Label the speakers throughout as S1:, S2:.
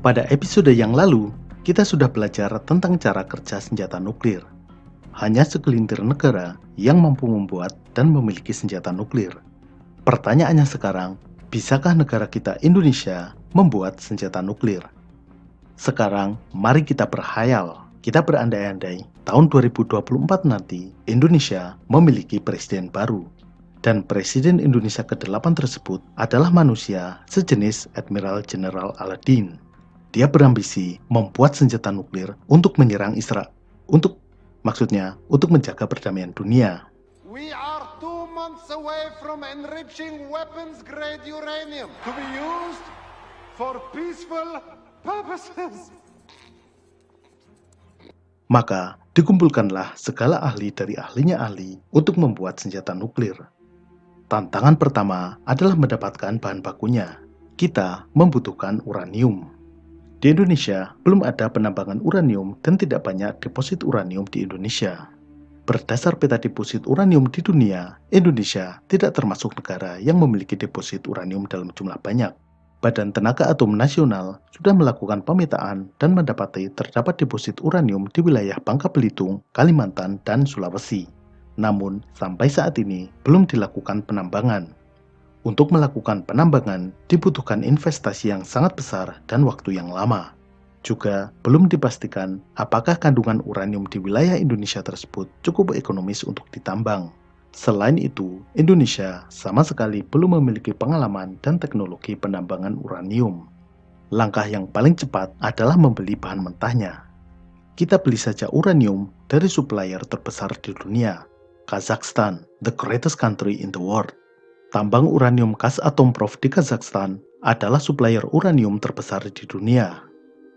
S1: Pada episode yang lalu, kita sudah belajar tentang cara kerja senjata nuklir. Hanya segelintir negara yang mampu membuat dan memiliki senjata nuklir. Pertanyaannya sekarang, bisakah negara kita Indonesia membuat senjata nuklir? Sekarang, mari kita berhayal. Kita berandai-andai, tahun 2024 nanti, Indonesia memiliki presiden baru. Dan Presiden Indonesia ke-8 tersebut adalah manusia sejenis Admiral Jenderal Aladdin. Dia berambisi membuat senjata nuklir untuk menyerang Israel. Untuk menjaga perdamaian dunia.
S2: We are 2 months away from enriching weapons-grade uranium to be used for peaceful purposes.
S1: Maka dikumpulkanlah segala ahli dari ahlinya ahli untuk membuat senjata nuklir. Tantangan pertama adalah mendapatkan bahan bakunya. Kita membutuhkan uranium. Di Indonesia belum ada penambangan uranium dan tidak banyak deposit uranium di Indonesia. Berdasar peta deposit uranium di dunia, Indonesia tidak termasuk negara yang memiliki deposit uranium dalam jumlah banyak. Badan Tenaga Atom Nasional sudah melakukan pemetaan dan mendapati terdapat deposit uranium di wilayah Bangka Belitung, Kalimantan, dan Sulawesi. Namun, sampai saat ini belum dilakukan penambangan. Untuk melakukan penambangan, dibutuhkan investasi yang sangat besar dan waktu yang lama. Juga belum dipastikan apakah kandungan uranium di wilayah Indonesia tersebut cukup ekonomis untuk ditambang. Selain itu, Indonesia sama sekali belum memiliki pengalaman dan teknologi penambangan uranium. Langkah yang paling cepat adalah membeli bahan mentahnya. Kita beli saja uranium dari supplier terbesar di dunia, Kazakhstan, the greatest country in the world. Tambang uranium Kazatomprom di Kazakhstan adalah supplier uranium terbesar di dunia.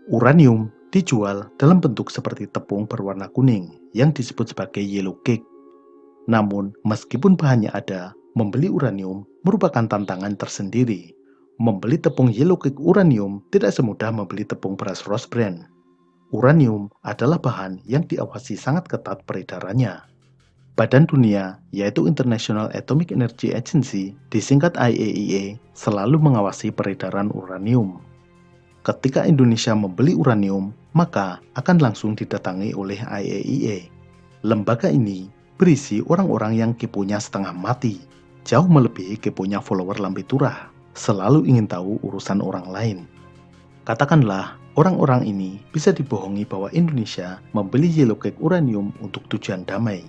S1: Uranium dijual dalam bentuk seperti tepung berwarna kuning yang disebut sebagai yellow cake. Namun, meskipun bahannya ada, membeli uranium merupakan tantangan tersendiri. Membeli tepung yellow cake uranium tidak semudah membeli tepung beras Rose Bran. Uranium adalah bahan yang diawasi sangat ketat peredarannya. Badan Dunia, yaitu International Atomic Energy Agency, disingkat IAEA, selalu mengawasi peredaran uranium. Ketika Indonesia membeli uranium, maka akan langsung didatangi oleh IAEA. Lembaga ini berisi orang-orang yang keponya setengah mati, jauh melebihi keponya follower Lambe Turah, selalu ingin tahu urusan orang lain. Katakanlah, orang-orang ini bisa dibohongi bahwa Indonesia membeli yellow cake uranium untuk tujuan damai.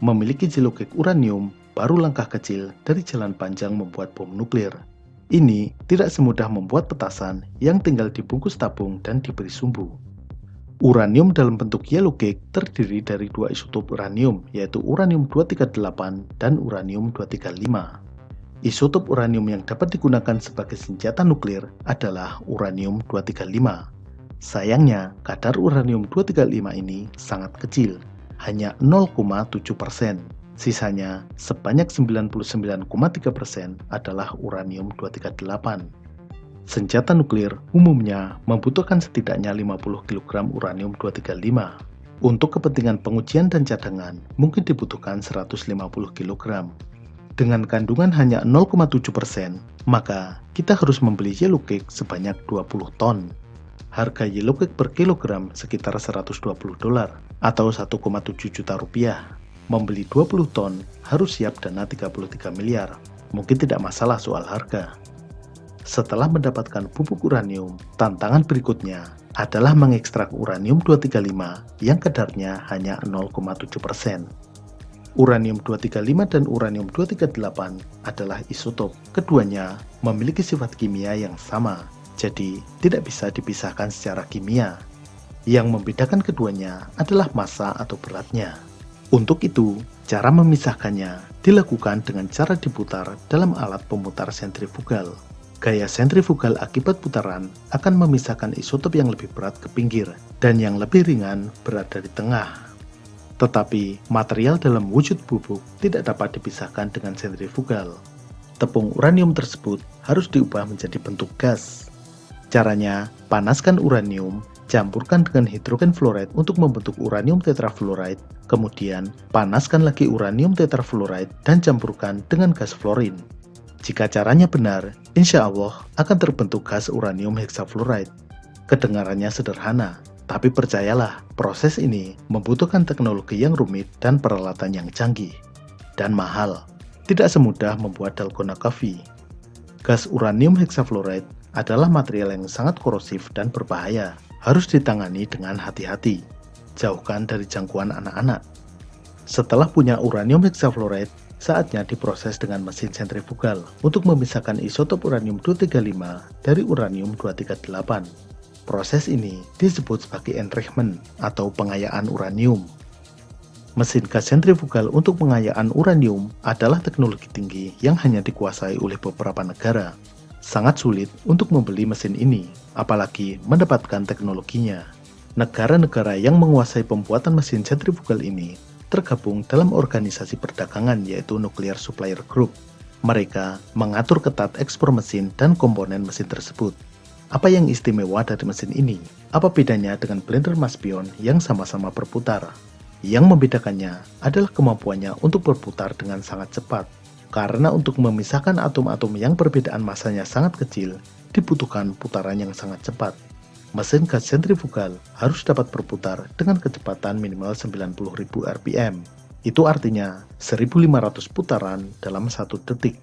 S1: Memiliki yellow cake uranium baru langkah kecil dari jalan panjang membuat bom nuklir. Ini tidak semudah membuat petasan yang tinggal dibungkus tabung dan diberi sumbu. Uranium dalam bentuk yellow cake terdiri dari 2 isotop uranium, yaitu uranium-238 dan uranium-235. Isotop uranium yang dapat digunakan sebagai senjata nuklir adalah uranium-235. Sayangnya, kadar uranium-235 ini sangat kecil, hanya 0,7%. Sisanya sebanyak 99,3% adalah uranium-238. Senjata nuklir umumnya membutuhkan setidaknya 50 kg uranium-235. Untuk kepentingan pengujian dan cadangan, mungkin dibutuhkan 150 kg. Dengan kandungan hanya 0,7%, maka kita harus membeli yellow cake sebanyak 20 ton. Harga yellow cake per kilogram sekitar $120 atau 1,7 juta rupiah. Membeli 20 ton harus siap dana 33 miliar. Mungkin tidak masalah soal harga. Setelah mendapatkan pupuk uranium, tantangan berikutnya adalah mengekstrak uranium-235 yang kadarnya hanya 0,7%. Uranium-235 dan uranium-238 adalah isotop. Keduanya memiliki sifat kimia yang sama, jadi tidak bisa dipisahkan secara kimia. Yang membedakan keduanya adalah massa atau beratnya. Untuk itu, cara memisahkannya dilakukan dengan cara diputar dalam alat pemutar sentrifugal. Gaya sentrifugal akibat putaran akan memisahkan isotop yang lebih berat ke pinggir dan yang lebih ringan berada di tengah. Tetapi, material dalam wujud bubuk tidak dapat dipisahkan dengan sentrifugal. Tepung uranium tersebut harus diubah menjadi bentuk gas. Caranya, panaskan uranium, campurkan dengan hidrogen fluoride untuk membentuk uranium tetrafluoride, kemudian panaskan lagi uranium tetrafluoride dan campurkan dengan gas fluorin. Jika caranya benar, insya Allah akan terbentuk gas uranium hexafluoride. Kedengarannya sederhana, tapi percayalah, proses ini membutuhkan teknologi yang rumit dan peralatan yang canggih. Dan mahal. Tidak semudah membuat dalgona coffee. Gas uranium hexafluoride adalah material yang sangat korosif dan berbahaya. Harus ditangani dengan hati-hati. Jauhkan dari jangkauan anak-anak. Setelah punya uranium hexafluoride, saatnya diproses dengan mesin sentrifugal untuk memisahkan isotop uranium-235 dari uranium-238. Proses ini disebut sebagai enrichment atau pengayaan uranium. Mesin gas sentrifugal untuk pengayaan uranium adalah teknologi tinggi yang hanya dikuasai oleh beberapa negara. Sangat sulit untuk membeli mesin ini, apalagi mendapatkan teknologinya. Negara-negara yang menguasai pembuatan mesin sentrifugal ini tergabung dalam organisasi perdagangan yaitu Nuclear Supplier Group. Mereka mengatur ketat ekspor mesin dan komponen mesin tersebut. Apa yang istimewa dari mesin ini? Apa bedanya dengan blender maspion yang sama-sama berputar? Yang membedakannya adalah kemampuannya untuk berputar dengan sangat cepat. Karena untuk memisahkan atom-atom yang perbedaan masanya sangat kecil, dibutuhkan putaran yang sangat cepat. Mesin gas sentrifugal harus dapat berputar dengan kecepatan minimal 90.000 rpm. Itu artinya 1.500 putaran dalam 1 detik.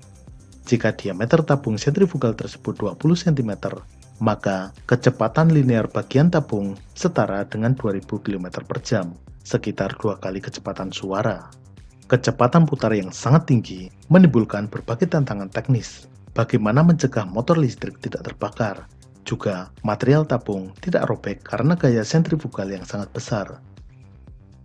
S1: Jika diameter tabung sentrifugal tersebut 20 cm, maka kecepatan linear bagian tabung setara dengan 2000 km per jam, sekitar 2 kali kecepatan suara. Kecepatan putar yang sangat tinggi menimbulkan berbagai tantangan teknis. Bagaimana mencegah motor listrik tidak terbakar? Juga material tabung tidak robek karena gaya sentrifugal yang sangat besar.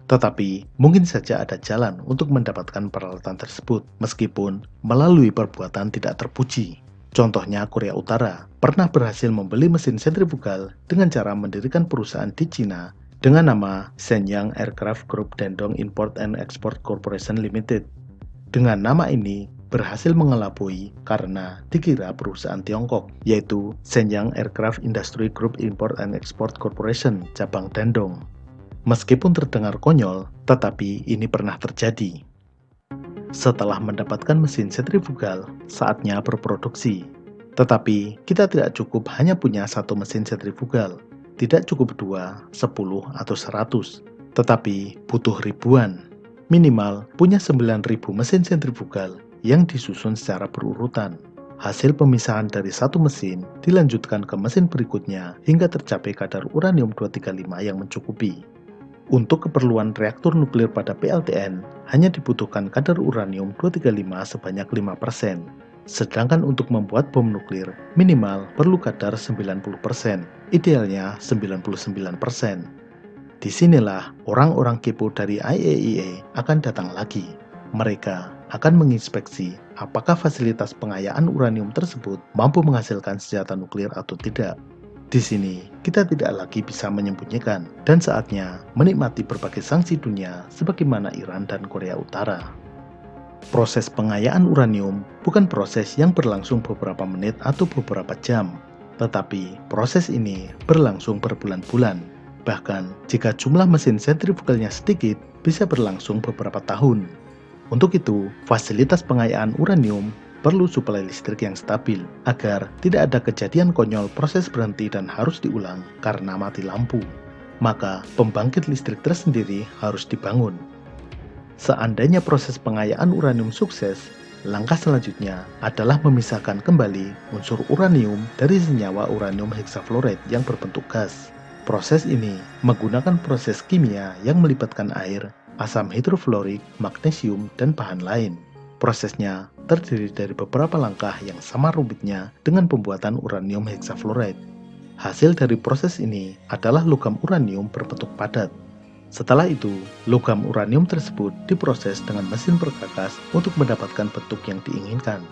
S1: Tetapi mungkin saja ada jalan untuk mendapatkan peralatan tersebut meskipun melalui perbuatan tidak terpuji. Contohnya Korea Utara pernah berhasil membeli mesin sentrifugal dengan cara mendirikan perusahaan di Cina dengan nama Shenyang Aircraft Group Dandong Import and Export Corporation Limited. Dengan nama ini berhasil mengelabui karena dikira perusahaan Tiongkok, yaitu Shenyang Aircraft Industry Group Import and Export Corporation cabang Dandong. Meskipun terdengar konyol, tetapi ini pernah terjadi. Setelah mendapatkan mesin sentrifugal, saatnya berproduksi. Tetapi kita tidak cukup hanya punya satu mesin sentrifugal. Tidak cukup 2, 10, atau 100. Tetapi butuh ribuan. Minimal punya 9.000 mesin sentrifugal yang disusun secara berurutan. Hasil pemisahan dari satu mesin dilanjutkan ke mesin berikutnya hingga tercapai kadar uranium-235 yang mencukupi. Untuk keperluan reaktor nuklir pada PLTN, hanya dibutuhkan kadar uranium-235 sebanyak 5%. Sedangkan untuk membuat bom nuklir, minimal perlu kadar 90%, idealnya 99%. Disinilah orang-orang kepo dari IAEA akan datang lagi. Mereka akan menginspeksi apakah fasilitas pengayaan uranium tersebut mampu menghasilkan senjata nuklir atau tidak. Di sini, kita tidak lagi bisa menyembunyikan, dan saatnya menikmati berbagai sanksi dunia sebagaimana Iran dan Korea Utara. Proses pengayaan uranium bukan proses yang berlangsung beberapa menit atau beberapa jam, tetapi proses ini berlangsung berbulan-bulan. Bahkan, jika jumlah mesin sentrifugalnya sedikit, bisa berlangsung beberapa tahun. Untuk itu, fasilitas pengayaan uranium perlu suplai listrik yang stabil, agar tidak ada kejadian konyol proses berhenti dan harus diulang karena mati lampu. Maka, pembangkit listrik tersendiri harus dibangun. Seandainya proses pengayaan uranium sukses, langkah selanjutnya adalah memisahkan kembali unsur uranium dari senyawa uranium hexafluoride yang berbentuk gas. Proses ini menggunakan proses kimia yang melibatkan air, asam hidrofluorik, magnesium, dan bahan lain. Prosesnya terdiri dari beberapa langkah yang sama rumitnya dengan pembuatan uranium hexafluoride. Hasil dari proses ini adalah logam uranium berbentuk padat. Setelah itu, logam uranium tersebut diproses dengan mesin perkakas untuk mendapatkan bentuk yang diinginkan.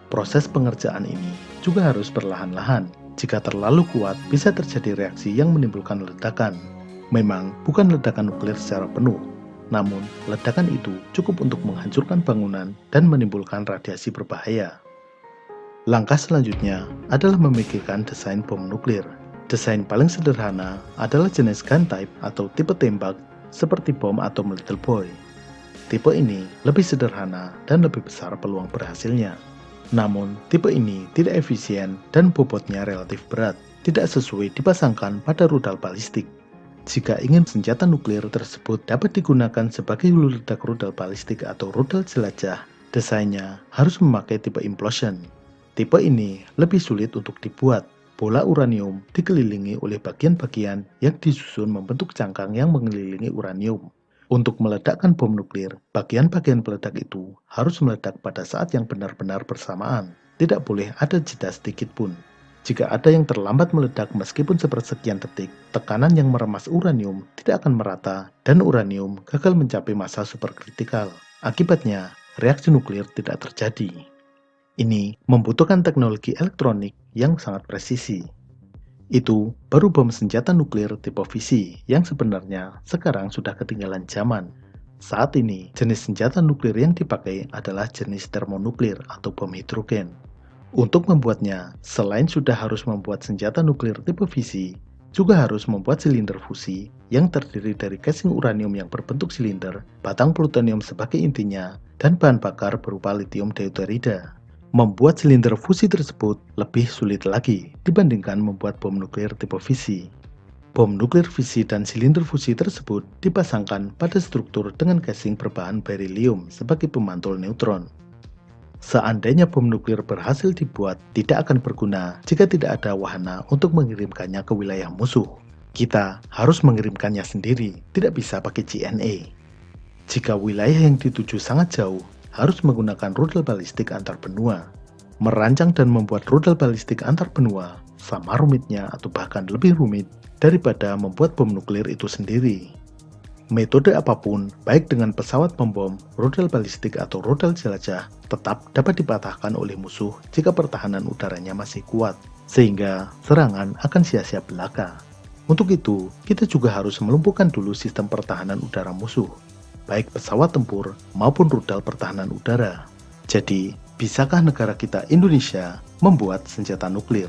S1: Proses pengerjaan ini juga harus perlahan-lahan. Jika terlalu kuat, bisa terjadi reaksi yang menimbulkan ledakan. Memang bukan ledakan nuklir secara penuh, namun ledakan itu cukup untuk menghancurkan bangunan dan menimbulkan radiasi berbahaya. Langkah selanjutnya adalah memikirkan desain bom nuklir. Desain paling sederhana adalah jenis gun type atau tipe tembak seperti bom atau little boy. Tipe ini lebih sederhana dan lebih besar peluang berhasilnya. Namun, tipe ini tidak efisien dan bobotnya relatif berat. tidak sesuai dipasangkan pada rudal balistik. Jika ingin senjata nuklir tersebut dapat digunakan sebagai hulu ledak rudal balistik atau rudal jelajah, desainnya harus memakai tipe implosion. Tipe ini lebih sulit untuk dibuat. Bola uranium dikelilingi oleh bagian-bagian yang disusun membentuk cangkang yang mengelilingi uranium. Untuk meledakkan bom nuklir, bagian-bagian peledak itu harus meledak pada saat yang benar-benar bersamaan. Tidak boleh ada jeda sedikit pun. Jika ada yang terlambat meledak meskipun sepersekian detik, tekanan yang meremas uranium tidak akan merata dan uranium gagal mencapai massa superkritikal. Akibatnya, reaksi nuklir tidak terjadi. Ini membutuhkan teknologi elektronik yang sangat presisi. Itu baru bom senjata nuklir tipe fisi yang sebenarnya sekarang sudah ketinggalan zaman. Saat ini, jenis senjata nuklir yang dipakai adalah jenis termonuklir atau bom hidrogen. Untuk membuatnya, selain sudah harus membuat senjata nuklir tipe fisi, juga harus membuat silinder fusi yang terdiri dari casing uranium yang berbentuk silinder, batang plutonium sebagai intinya, dan bahan bakar berupa lithium deuterida. Membuat silinder fusi tersebut lebih sulit lagi dibandingkan membuat bom nuklir tipe fisi. Bom nuklir fisi dan silinder fusi tersebut dipasangkan pada struktur dengan casing berbahan berilium sebagai pemantul neutron. Seandainya bom nuklir berhasil dibuat, tidak akan berguna jika tidak ada wahana untuk mengirimkannya ke wilayah musuh. Kita harus mengirimkannya sendiri, tidak bisa pakai JNE. Jika wilayah yang dituju sangat jauh, harus menggunakan rudal balistik antar benua. Merancang dan membuat rudal balistik antar benua sama rumitnya atau bahkan lebih rumit daripada membuat bom nuklir itu sendiri. Metode apapun, baik dengan pesawat pembom, rudal balistik atau rudal jelajah, tetap dapat dipatahkan oleh musuh jika pertahanan udaranya masih kuat, sehingga serangan akan sia-sia belaka. Untuk itu, kita juga harus melumpuhkan dulu sistem pertahanan udara musuh, baik pesawat tempur maupun rudal pertahanan udara. Jadi, bisakah negara kita Indonesia membuat senjata nuklir?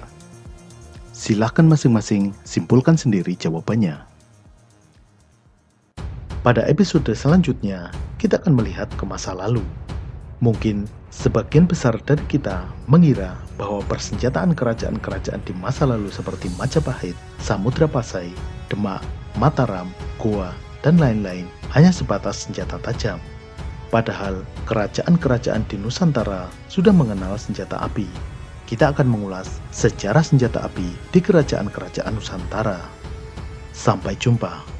S1: Silahkan masing-masing simpulkan sendiri jawabannya. Pada episode selanjutnya, kita akan melihat ke masa lalu. Mungkin sebagian besar dari kita mengira bahwa persenjataan kerajaan-kerajaan di masa lalu seperti Majapahit, Samudra Pasai, Demak, Mataram, Goa, dan lain-lain hanya sebatas senjata tajam. Padahal kerajaan-kerajaan di Nusantara sudah mengenal senjata api. Kita akan mengulas sejarah senjata api di kerajaan-kerajaan Nusantara. Sampai jumpa.